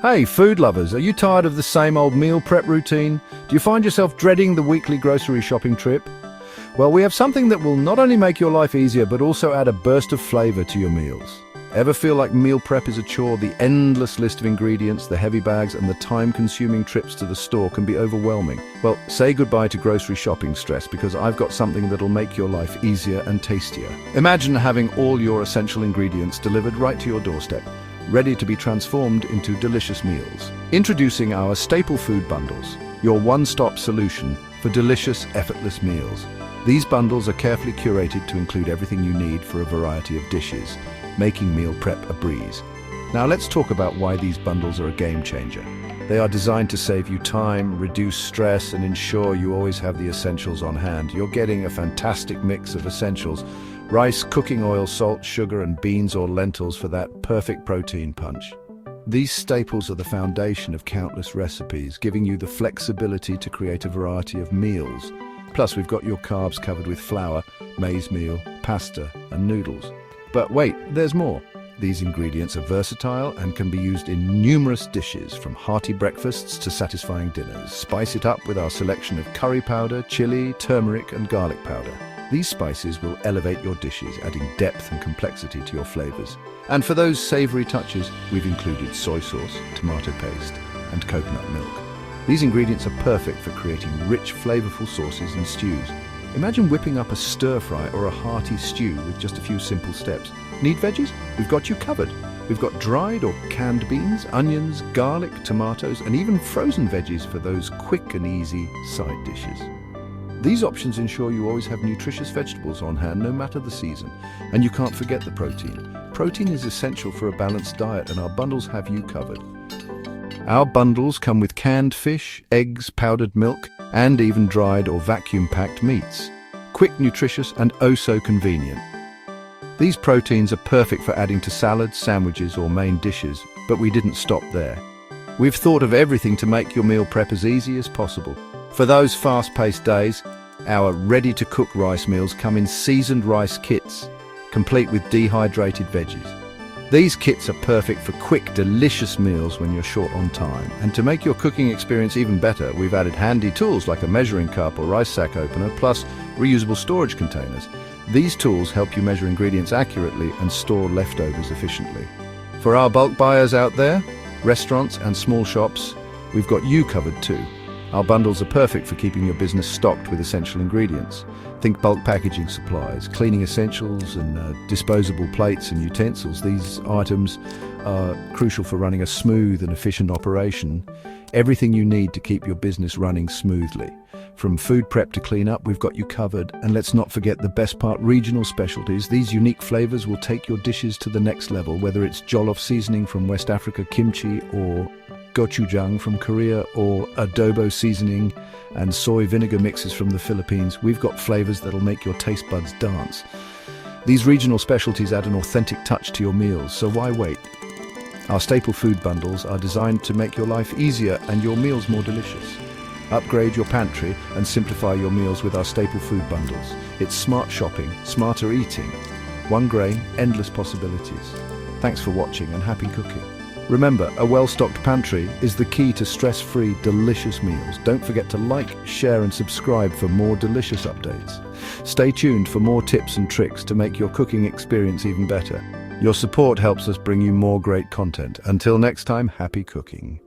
Hey, food lovers, are you tired of the same old meal prep routine? Do you find yourself dreading the weekly grocery shopping trip? Well, we have something that will not only make your life easier, but also add a burst of flavor to your meals. Ever feel like meal prep is a chore? The endless list of ingredients, the heavy bags, and the time-consuming trips to the store can be overwhelming. Well, say goodbye to grocery shopping stress, because I've got something that'll make your life easier and tastier. Imagine having all your essential ingredients delivered right to your doorstep, ready to be transformed into delicious meals. Introducing our staple food bundles, your one-stop solution for delicious, effortless meals. These bundles are carefully curated to include everything you need for a variety of dishes, making meal prep a breeze. Now let's talk about why these bundles are a game changer. They are designed to save you time, reduce stress, and ensure you always have the essentials on hand. You're getting a fantastic mix of essentials: rice, cooking oil, salt, sugar, and beans or lentils for that perfect protein punch. These staples are the foundation of countless recipes, giving you the flexibility to create a variety of meals. Plus, we've got your carbs covered with flour, maize meal, pasta, and noodles. But wait, there's more. These ingredients are versatile and can be used in numerous dishes, from hearty breakfasts to satisfying dinners. Spice it up with our selection of curry powder, chili, turmeric, and garlic powder. These spices will elevate your dishes, adding depth and complexity to your flavors. And for those savory touches, we've included soy sauce, tomato paste, and coconut milk. These ingredients are perfect for creating rich, flavorful sauces and stews. Imagine whipping up a stir-fry or a hearty stew with just a few simple steps. Need veggies? We've got you covered. We've got dried or canned beans, onions, garlic, tomatoes, and even frozen veggies for those quick and easy side dishes. These options ensure you always have nutritious vegetables on hand, no matter the season. And you can't forget the protein. Protein is essential for a balanced diet, and our bundles have you covered. Our bundles come with canned fish, eggs, powdered milk, and even dried or vacuum-packed meats. Quick, nutritious, and oh so convenient. These proteins are perfect for adding to salads, sandwiches, or main dishes, but we didn't stop there. We've thought of everything to make your meal prep as easy as possible. For those fast-paced days, our ready-to-cook rice meals come in seasoned rice kits, complete with dehydrated veggies. These kits are perfect for quick, delicious meals when you're short on time. And to make your cooking experience even better, we've added handy tools like a measuring cup or rice sack opener, plus reusable storage containers. These tools help you measure ingredients accurately and store leftovers efficiently. For our bulk buyers out there, restaurants and small shops, we've got you covered too. Our bundles are perfect for keeping your business stocked with essential ingredients. Think bulk packaging supplies, cleaning essentials, and disposable plates and utensils. These items are crucial for running a smooth and efficient operation. Everything you need to keep your business running smoothly. From food prep to cleanup, we've got you covered. And let's not forget the best part: regional specialties. These unique flavors will take your dishes to the next level, whether it's jollof seasoning from West Africa, kimchi, or gochujang from Korea, or adobo seasoning and soy vinegar mixes from the Philippines. We've got flavors that'll make your taste buds dance. These regional specialties add an authentic touch to your meals, so why wait? Our staple food bundles are designed to make your life easier and your meals more delicious. Upgrade your pantry and simplify your meals with our staple food bundles. It's smart shopping, smarter eating. One grain, endless possibilities. Thanks for watching and happy cooking. Remember, a well-stocked pantry is the key to stress-free, delicious meals. Don't forget to like, share, and subscribe for more delicious updates. Stay tuned for more tips and tricks to make your cooking experience even better. Your support helps us bring you more great content. Until next time, happy cooking.